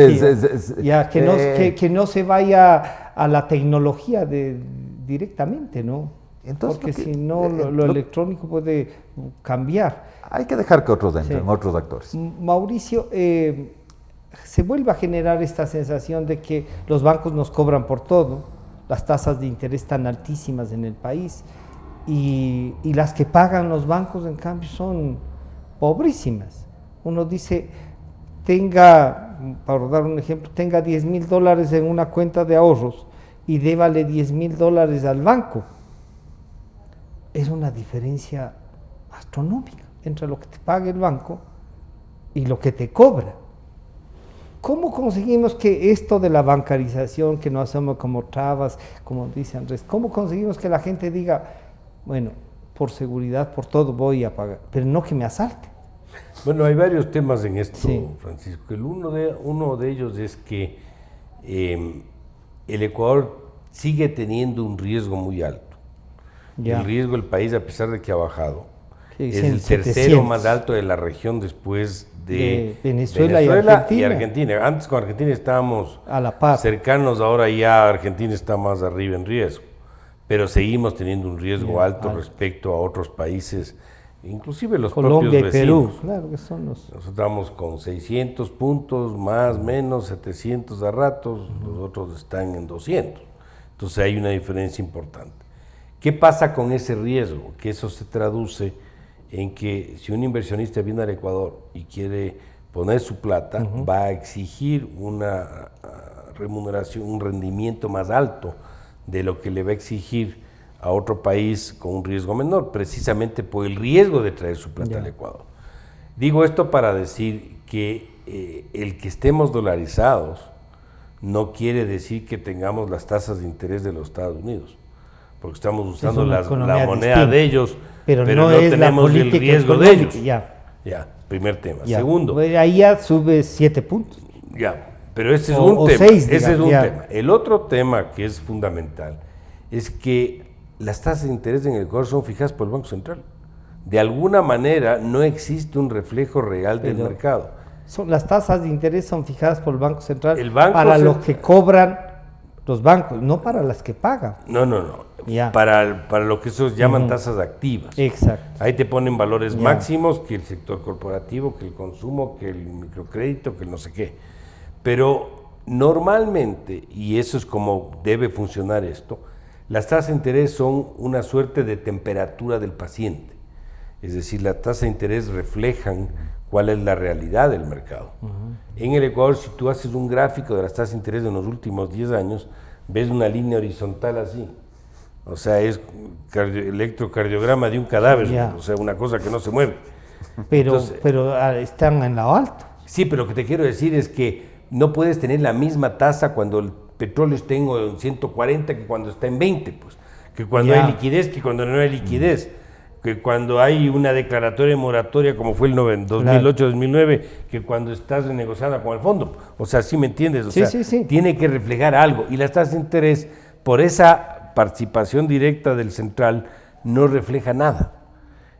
Que no se vaya a la tecnología directamente, ¿no? Entonces, porque si no, lo electrónico puede cambiar. Hay que dejar que otros entren, otros actores. Mauricio, se vuelve a generar esta sensación de que los bancos nos cobran por todo. Las tasas de interés están altísimas en el país y las que pagan los bancos, en cambio, son pobrísimas. Uno dice, para dar un ejemplo, tenga $10,000 en una cuenta de ahorros y débale $10,000 al banco. Es una diferencia astronómica entre lo que te paga el banco y lo que te cobra. ¿Cómo conseguimos que esto de la bancarización, que no hacemos como trabas, como dice Andrés, cómo conseguimos que la gente diga, bueno, por seguridad, por todo voy a pagar, pero no que me asalte? Bueno, hay varios temas en esto, Francisco. Uno de ellos es que el Ecuador sigue teniendo un riesgo muy alto. El riesgo del país, a pesar de que ha bajado, es el tercero más alto de la región después de Venezuela y Argentina. Antes con Argentina estábamos a la par, cercanos, ahora ya Argentina está más arriba en riesgo, pero seguimos teniendo un riesgo alto respecto a otros países, inclusive los Colombia propios y vecinos. Perú, claro que son los... Nosotros estamos con 600 puntos, más o menos 700 a ratos, los otros están en 200, entonces hay una diferencia importante. ¿Qué pasa con ese riesgo? Que eso se traduce en que si un inversionista viene al Ecuador y quiere poner su plata, va a exigir una remuneración, un rendimiento más alto de lo que le va a exigir a otro país con un riesgo menor, precisamente por el riesgo de traer su plata al Ecuador. Digo esto para decir que el que estemos dolarizados no quiere decir que tengamos las tasas de interés de los Estados Unidos, porque estamos usando la moneda de ellos, pero no tenemos el riesgo de ellos. Primer tema. Segundo. Ahí ya sube 7 puntos. Pero ese es un tema. Ese es un tema. El otro tema que es fundamental es que las tasas de interés en el Ecuador son fijadas por el Banco Central. De alguna manera no existe un reflejo real del mercado. Las tasas de interés son fijadas por el Banco Central para lo que cobran los bancos, no para las que pagan. No. Para lo que esos llaman tasas activas. Exacto. Ahí te ponen valores máximos, que el sector corporativo, que el consumo, que el microcrédito, que el no sé qué. Pero normalmente, y eso es como debe funcionar esto, las tasas de interés son una suerte de temperatura del paciente. Es decir, las tasas de interés reflejan cuál es la realidad del mercado. En el Ecuador, si tú haces un gráfico de las tasas de interés de los últimos 10 años, ves una línea horizontal así. O sea, es electrocardiograma de un cadáver, o sea, una cosa que no se mueve. Pero están en lo alto. Sí, pero lo que te quiero decir es que no puedes tener la misma tasa cuando el petróleo está en 140 que cuando está en 20, pues. Que cuando hay liquidez, que cuando no hay liquidez. Que cuando hay una declaratoria de moratoria, como fue el 2008-2009, que cuando estás renegociada con el fondo. O sea, ¿sí me entiendes? O sea, tiene que reflejar algo. Y las tasas de interés, por esa participación directa del central, no refleja nada.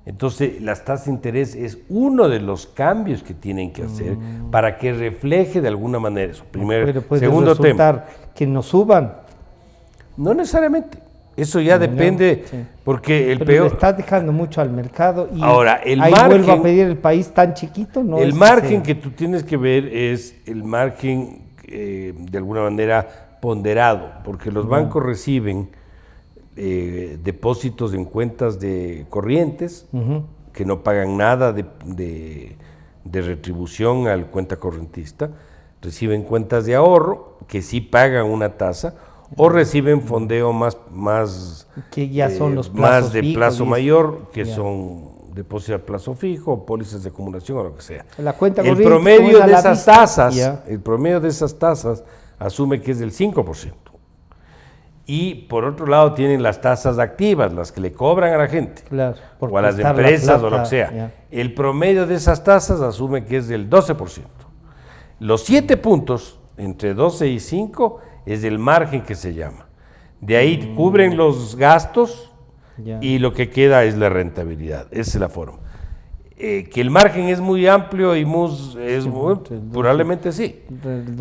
Entonces, las tasas de interés es uno de los cambios que tienen que hacer para que refleje de alguna manera eso. Primero, segundo tema. Que nos suban. No necesariamente. Eso ya depende, porque pero le está dejando mucho al mercado y ahora, el ahí margen, vuelvo a pedir el país tan chiquito. No el margen que tú tienes que ver es el margen de alguna manera ponderado, porque los bancos reciben depósitos en cuentas de corrientes que no pagan nada de retribución al cuenta correntista, reciben cuentas de ahorro que sí pagan una tasa, o reciben fondeo más que ya son los más de plazo mayor, que son depósitos a plazo fijo, o pólizas de acumulación o lo que sea. La cuenta el promedio de esas tasas, el promedio de esas tasas asume que es del 5%. Y por otro lado tienen las tasas activas, las que le cobran a la gente, o a las empresas o lo que sea. El promedio de esas tasas asume que es del 12%. Los 7 puntos, entre 12 y 5, es el margen que se llama. De ahí cubren los gastos y lo que queda es la rentabilidad. Esa es la forma. Que el margen es muy amplio y probablemente sí.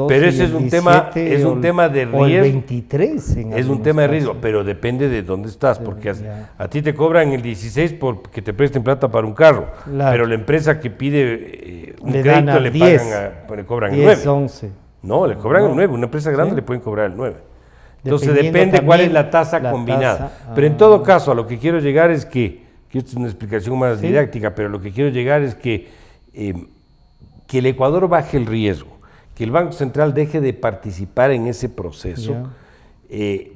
Pero ese es un tema de riesgo. El 23 es un tema de riesgo, pero depende de dónde estás, porque a ti te cobran el 16 porque te presten plata para un carro, pero la empresa que pide un crédito le cobran el 9. 11. No, le cobran el 9, una empresa grande le pueden cobrar el 9. Entonces depende cuál es la tasa combinada. Pero en todo caso, a lo que quiero llegar es que esto es una explicación más didáctica, pero lo que quiero llegar es que el Ecuador baje el riesgo, que el Banco Central deje de participar en ese proceso,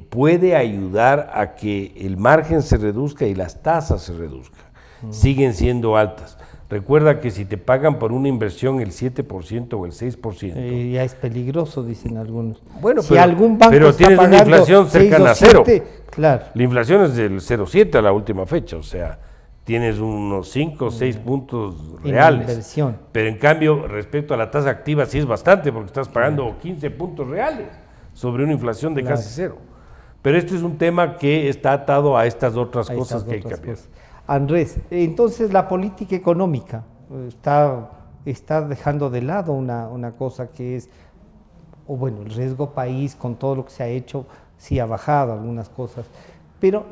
puede ayudar a que el margen se reduzca y las tasas se reduzcan. Siguen siendo altas. Recuerda que si te pagan por una inversión el 7% o el 6%. Ya es peligroso, dicen algunos. Bueno, si algún banco pero tienes una inflación cercana a 0. Claro. La inflación es del 0,7 a la última fecha, o sea, tienes unos 5 o 6 puntos reales. Inversión. Pero en cambio, respecto a la tasa activa, sí es bastante, porque estás pagando 15 puntos reales sobre una inflación de casi 0. Pero este es un tema que está atado a estas otras cosas que hay que cambiar. Andrés, entonces la política económica está dejando de lado una cosa que es, el riesgo país con todo lo que se ha hecho, sí ha bajado algunas cosas, pero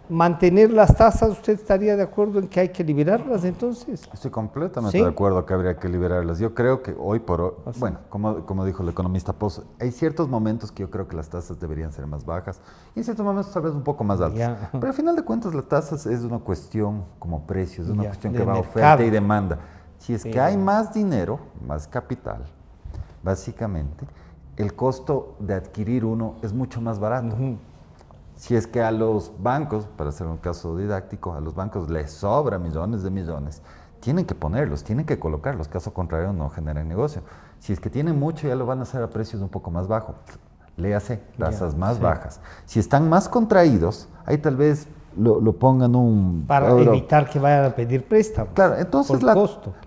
mantener las tasas, ¿usted estaría de acuerdo en que hay que liberarlas entonces? Estoy completamente de acuerdo que habría que liberarlas. Yo creo que hoy por hoy, como dijo el economista Pozo, hay ciertos momentos que yo creo que las tasas deberían ser más bajas y en ciertos momentos tal vez un poco más altas. Pero al final de cuentas las tasas es una cuestión como precios, es una cuestión que va a oferta y demanda. Si es que hay más dinero, más capital, básicamente, el costo de adquirir uno es mucho más barato. Si es que a los bancos, para hacer un caso didáctico, a los bancos les sobra millones de millones, tienen que ponerlos, tienen que colocarlos, caso contrario no generan negocio. Si es que tienen mucho, ya lo van a hacer a precios un poco más bajos, léase, tasas más bajas. Si están más contraídos, ahí tal vez lo pongan para evitar que vayan a pedir préstamo. Claro, entonces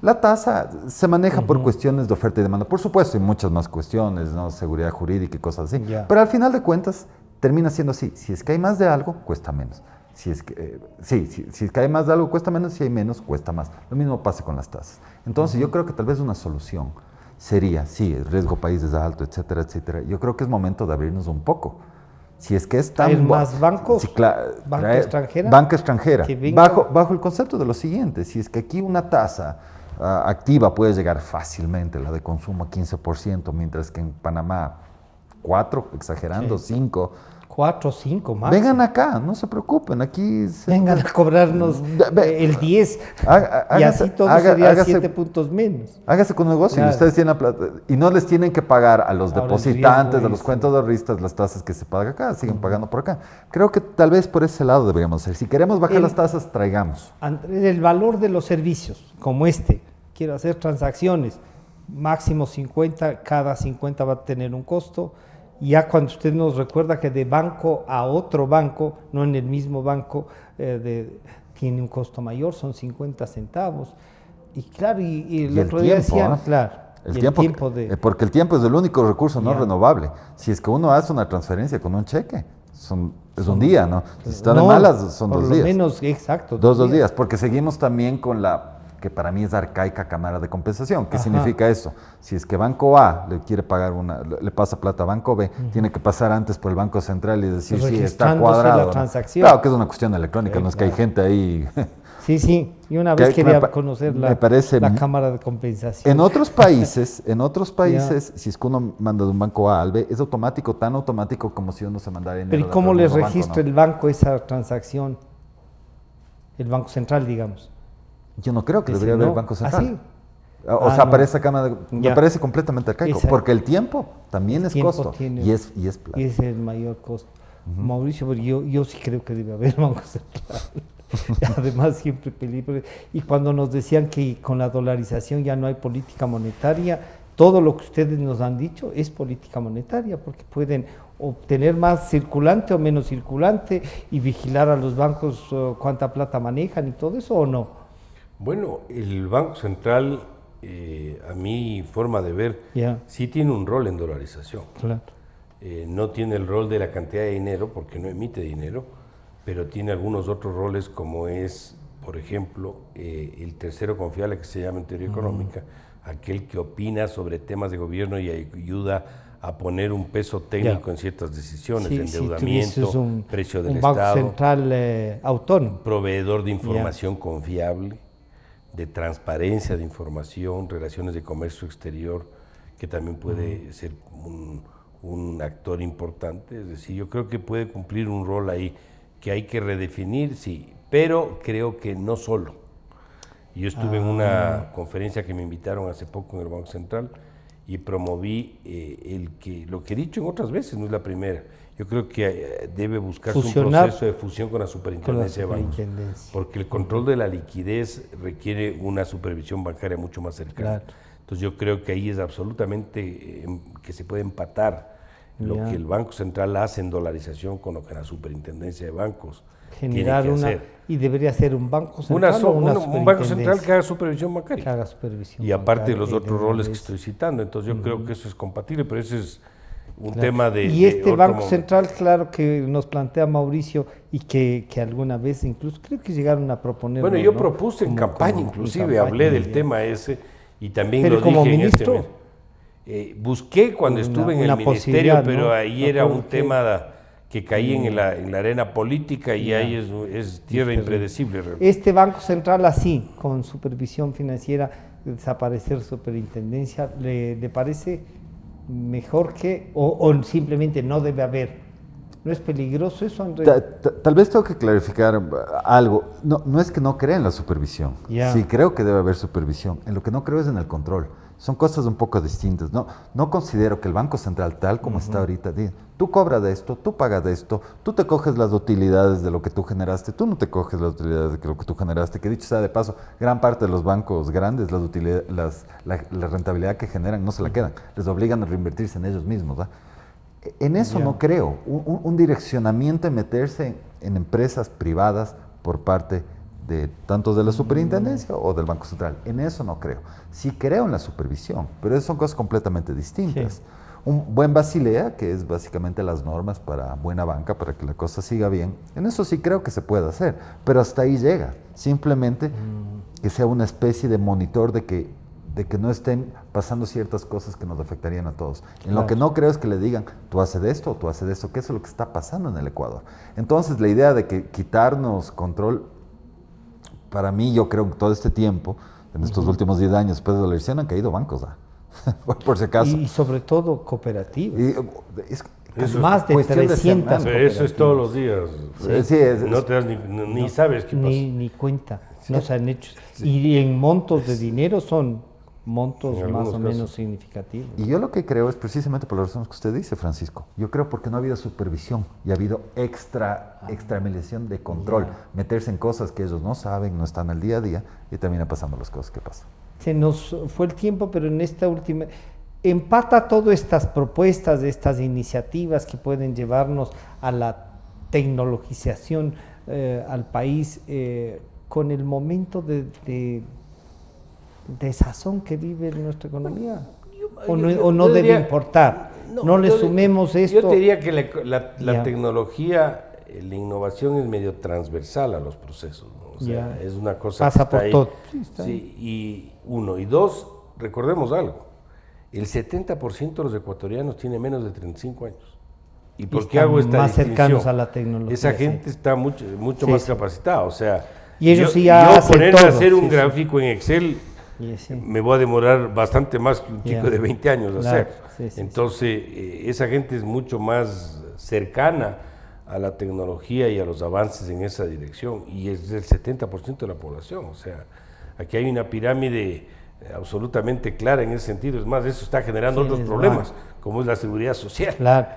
la tasa se maneja por cuestiones de oferta y demanda. Por supuesto, hay muchas más cuestiones, ¿no? Seguridad jurídica y cosas así. Pero al final de cuentas, termina siendo así. Si es que hay más de algo, cuesta menos. Si es que hay más de algo, cuesta menos. Si hay menos, cuesta más. Lo mismo pasa con las tasas. Entonces, yo creo que tal vez una solución sería, el riesgo país es alto, etcétera, etcétera. Yo creo que es momento de abrirnos un poco. Si es que es tan... ¿Hay más bancos? ¿Banca extranjera? Banca extranjera. Bajo el concepto de lo siguiente, si es que aquí una tasa activa puede llegar fácilmente, la de consumo a 15%, mientras que en Panamá 4, exagerando, 5, 4 o 5 más. Vengan acá, no se preocupen, aquí... Vengan a cobrarnos el 10 y así todo sería 7 puntos menos. Hágase con negocio y ustedes tienen la plata y no les tienen que pagar a los depositantes, a los cuentas de ahorristas las tasas que se pagan acá, siguen pagando por acá. Creo que tal vez por ese lado deberíamos hacer. Si queremos bajar las tasas, traigamos. Andrés, el valor de los servicios, como quiero hacer transacciones, máximo 50, cada 50 va a tener un costo. Ya cuando usted nos recuerda que de banco a otro banco, no en el mismo banco, tiene un costo mayor, son 50 centavos. Y claro, y el otro día decían, claro, porque el tiempo es el único recurso no renovable. Si es que uno hace una transferencia con un cheque, es un día, ¿no? Si están malas, son 2 días. Por lo menos, exacto. 2 días, porque seguimos también con la que para mí es arcaica cámara de compensación. ¿Qué significa eso? Si es que Banco A le quiere pagar le pasa plata a Banco B, tiene que pasar antes por el Banco Central y decir si está cuadrado. La transacción. Claro que es una cuestión electrónica, no es que hay gente ahí. Sí, y una vez quería conocer la cámara de compensación. En otros países, si es que uno manda de un banco A al B, es automático, tan automático como si uno se mandara dinero. Pero ¿y cómo le registra el banco esa transacción? El Banco Central, digamos. Yo no creo que debería haber Banco Central. ¿Ah, sí? Para esa cámara me parece completamente arcaico, porque el tiempo también es costo y es plata. Y es el mayor costo. Mauricio, pero yo sí creo que debe haber Banco Central. Además, siempre peligro. Y cuando nos decían que con la dolarización ya no hay política monetaria, todo lo que ustedes nos han dicho es política monetaria, porque pueden obtener más circulante o menos circulante y vigilar a los bancos cuánta plata manejan y todo eso, ¿o no? Bueno, el Banco Central, a mi forma de ver, sí tiene un rol en dolarización. Claro. No tiene el rol de la cantidad de dinero, porque no emite dinero, pero tiene algunos otros roles, como es, por ejemplo, el tercero confiable, que se llama en teoría económica, aquel que opina sobre temas de gobierno y ayuda a poner un peso técnico en ciertas decisiones, de endeudamiento, precio del Estado. Un Banco Central autónomo. Proveedor de información confiable, de transparencia de información, relaciones de comercio exterior, que también puede ser un actor importante. Es decir, yo creo que puede cumplir un rol ahí que hay que redefinir, sí, pero creo que no solo. Yo estuve en una conferencia que me invitaron hace poco en el Banco Central y promoví lo que he dicho en otras veces, no es la primera. Yo creo que debe buscarse un proceso de fusión con la superintendencia de bancos, porque el control de la liquidez requiere una supervisión bancaria mucho más cercana. Claro. Entonces yo creo que ahí es absolutamente que se puede empatar lo que el Banco Central hace en dolarización con lo que la superintendencia de bancos generar tiene que hacer. Y debería ser un banco central un banco central que haga supervisión bancaria. Que haga supervisión y aparte de los otros roles que estoy citando. Entonces yo creo que eso es compatible, pero ese es un tema de... Y este Banco Central, claro, que nos plantea Mauricio y que alguna vez incluso creo que llegaron a proponer... Bueno, yo propuse en campaña, inclusive hablé del tema ese y también lo dije en ministro, busqué cuando estuve en el ministerio, pero ahí era un tema que caía en la arena política y ahí es tierra impredecible. Este Banco Central así, con supervisión financiera, desaparecer superintendencia, ¿le parece mejor que o simplemente no debe haber? ¿No es peligroso eso, Andrés? Tal vez tengo que clarificar algo. No es que no crea en la supervisión. Sí creo que debe haber supervisión. En lo que no creo es en el control. Son cosas un poco distintas. No considero que el Banco Central, tal como está ahorita, diga, tú cobras de esto, tú pagas de esto, tú te coges las utilidades de lo que tú generaste, tú no te coges las utilidades de lo que tú generaste, que dicho sea de paso, gran parte de los bancos grandes, la rentabilidad que generan no se la quedan, les obligan a reinvertirse en ellos mismos. ¿verdad? En eso no creo, un direccionamiento en meterse en empresas privadas por parte de tanto de la superintendencia o del Banco Central. En eso no creo. Sí creo en la supervisión, pero esas son cosas completamente distintas. Sí. Un buen Basilea, que es básicamente las normas para buena banca, para que la cosa siga bien, en eso sí creo que se puede hacer, pero hasta ahí llega. Simplemente que sea una especie de monitor de que no estén pasando ciertas cosas que nos afectarían a todos. En lo que no creo es que le digan, tú haces de esto o tú haces de eso, que eso es lo que está pasando en el Ecuador. Entonces, la idea de que quitarnos control, para mí, yo creo que todo este tiempo, en estos últimos 10 años después de la elección, han caído bancos, por si acaso. Y sobre todo cooperativas. más de 300. Pero eso es todos los días. Sí, no te das ni sabes qué pasa. Ni cuenta, no se han hecho. Sí. Y en montos de dinero son montos más o menos significativos. Y yo lo que creo es precisamente por las razones que usted dice, Francisco. Yo creo porque no ha habido supervisión y ha habido extramiliación de control. Meterse en cosas que ellos no saben, no están al día a día y termina pasando las cosas que pasan. Se nos fue el tiempo, pero en esta última... Empata todas estas propuestas, estas iniciativas que pueden llevarnos a la tecnologización al país con el momento de desazón que vive nuestra economía. ¿O no debe importar? No le sumemos esto. Yo te diría que la tecnología, la innovación es medio transversal a los procesos, ¿no? O sea, es una cosa pasa que está por ahí. todo. Sí, y uno. Y dos, recordemos algo. El 70% de los ecuatorianos tiene menos de 35 años. ¿Y por qué hago esta más distinción? cercanos a la tecnología. Esa gente está mucho más capacitada. O sea, y ellos sí ya yo hacen ponerme todo, a hacer un gráfico en Excel Sí. me voy a demorar bastante más que un chico de 20 años hacer. Sí, Entonces, esa gente es mucho más cercana a la tecnología y a los avances en esa dirección, y es el 70% de la población. O sea, aquí hay una pirámide absolutamente clara en ese sentido. Es más, eso está generando otros problemas, como es la seguridad social. Claro.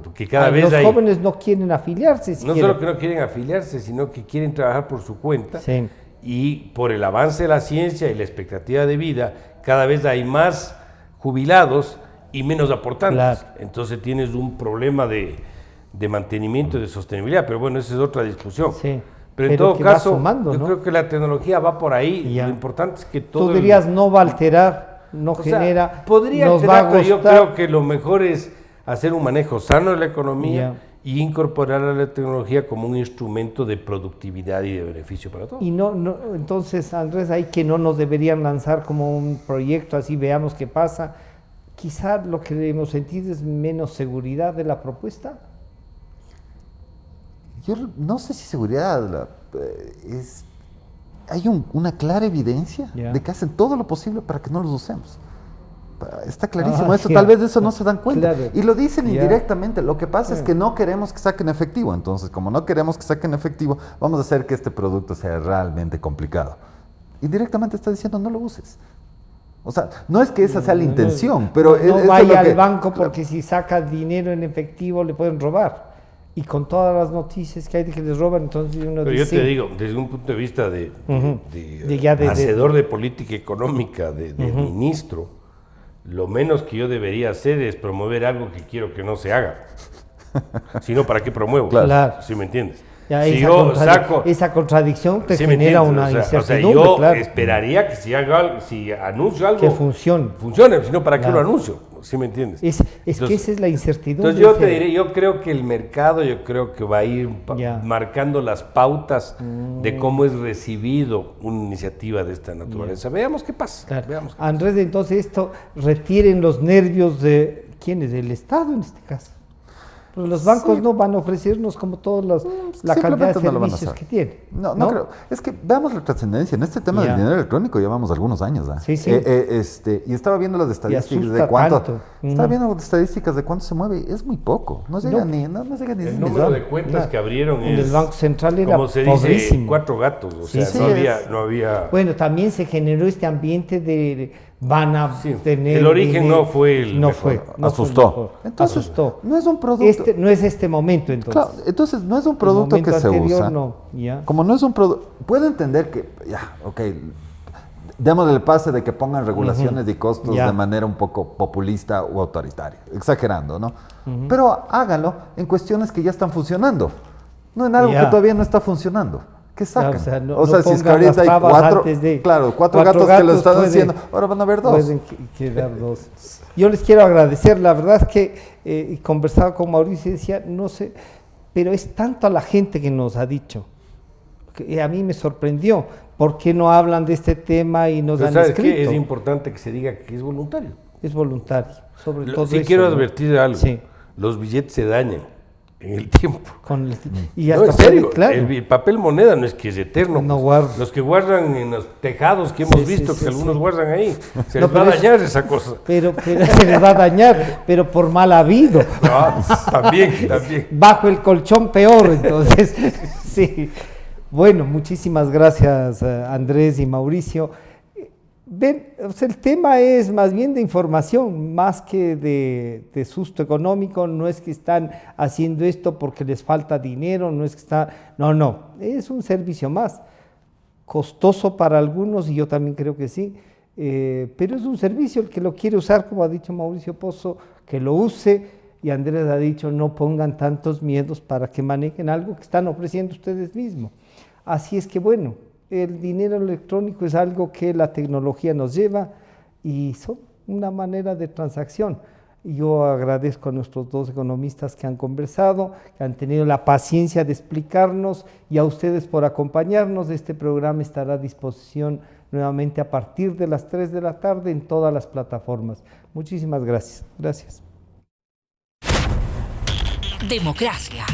Porque cada vez los jóvenes no quieren afiliarse. No solo que no quieren afiliarse, sino que quieren trabajar por su cuenta. Sí. Y por el avance de la ciencia y la expectativa de vida, cada vez hay más jubilados y menos aportantes. Claro. Entonces tienes un problema de mantenimiento y de sostenibilidad, pero bueno, esa es otra discusión. Sí. Pero en todo caso, sumando, yo creo que la tecnología va por ahí. Lo importante es que todo... Tú dirías, no va a alterar, no genera... Podría nos alterar, va a pero yo gustar. creo que lo mejor es hacer un manejo sano de la economía y incorporar a la tecnología como un instrumento de productividad y de beneficio para todos. Y entonces, Andrés, ahí que no nos deberían lanzar como un proyecto, así veamos qué pasa. Quizá lo que hemos sentido es menos seguridad de la propuesta. Yo no sé si seguridad hay una clara evidencia de que hacen todo lo posible para que no los usemos. Está clarísimo eso, tal vez de eso no se dan cuenta. Claro. Y lo dicen indirectamente. Lo que pasa es que no queremos que saquen efectivo. Entonces, como no queremos que saquen efectivo, vamos a hacer que este producto sea realmente complicado. Indirectamente está diciendo, no lo uses. O sea, no es que esa sea la intención, pero... No vaya al banco porque si saca dinero en efectivo le pueden robar. Y con todas las noticias que hay de que les roban, entonces uno pero dice... yo te digo, desde un punto de vista de hacedor de política económica, de ministro, lo menos que yo debería hacer es promover algo que quiero que no se haga. Si no, ¿para qué promuevo? Claro. ¿Sí me entiendes? Ya, si yo saco... Esa contradicción te ¿sí genera una incertidumbre, yo esperaría que si anuncio algo... Que funcione. Funcione, si no, ¿para qué lo anuncio? ¿Sí me entiendes? Entonces, que esa es la incertidumbre. Entonces yo te diré, yo creo que el mercado, va a ir marcando las pautas de cómo es recibido una iniciativa de esta naturaleza. Veamos qué pasa. Claro. Veamos. Andrés, entonces esto retiren los nervios de... ¿Quién es? Del Estado en este caso. Pero los bancos no van a ofrecernos como todas la cantidad de servicios que tienen. No creo. Es que veamos la trascendencia. En este tema del dinero electrónico llevamos algunos años. Sí. Y estaba viendo las estadísticas de cuánto. Estaba viendo las estadísticas de cuánto se mueve. Es muy poco. No llega ni el número de cuentas que abrieron en el Banco Central era como se dice, pobrísimo. 4 gatos. O sea, no había... Bueno, también se generó este ambiente de... van a tener... El origen no fue el mejor. Asustó. Entonces, no es un producto... no es este momento, entonces. Claro, entonces no es un producto que se usa. Como no es un producto... Puedo entender que, démosle el pase de que pongan regulaciones y costos de manera un poco populista o autoritaria, exagerando, ¿no? Pero háganlo en cuestiones que ya están funcionando, no en algo que todavía no está funcionando. ¿Qué sacan? Si es que ahorita hay cuatro gatos que lo están haciendo, ahora van a haber 2. Pueden quedar 2. Yo les quiero agradecer, la verdad es que conversaba con Mauricio y decía, no sé, pero es tanto la gente que nos ha dicho, que a mí me sorprendió, ¿por qué no hablan de este tema y nos han escrito? ¿Qué? Es importante que se diga que es voluntario. Es voluntario, sobre todo quiero advertir algo, los billetes se dañan. en el tiempo. Y no, hasta en serio, claro. el papel moneda no es que es eterno. No pues. guarda. Los que guardan en los tejados que hemos visto, que algunos guardan ahí, se No, les va a dañar esa cosa. Pero se les va a dañar, pero por mal habido. No, también. Bajo el colchón peor, entonces, sí. Bueno, muchísimas gracias Andrés y Mauricio. Ven, o sea, el tema es más bien de información, más que de susto económico. No es que están haciendo esto porque les falta dinero, no es que no, es un servicio más, costoso para algunos y yo también creo que sí, pero es un servicio. El que lo quiere usar, como ha dicho Mauricio Pozo, que lo use, y Andrés ha dicho, no pongan tantos miedos para que manejen algo que están ofreciendo ustedes mismos. Así es que bueno, el dinero electrónico es algo que la tecnología nos lleva y son una manera de transacción. Yo agradezco a nuestros dos economistas que han conversado, que han tenido la paciencia de explicarnos, y a ustedes por acompañarnos. Este programa estará a disposición nuevamente a partir de las 3 de la tarde en todas las plataformas. Muchísimas gracias. Gracias. Democracia.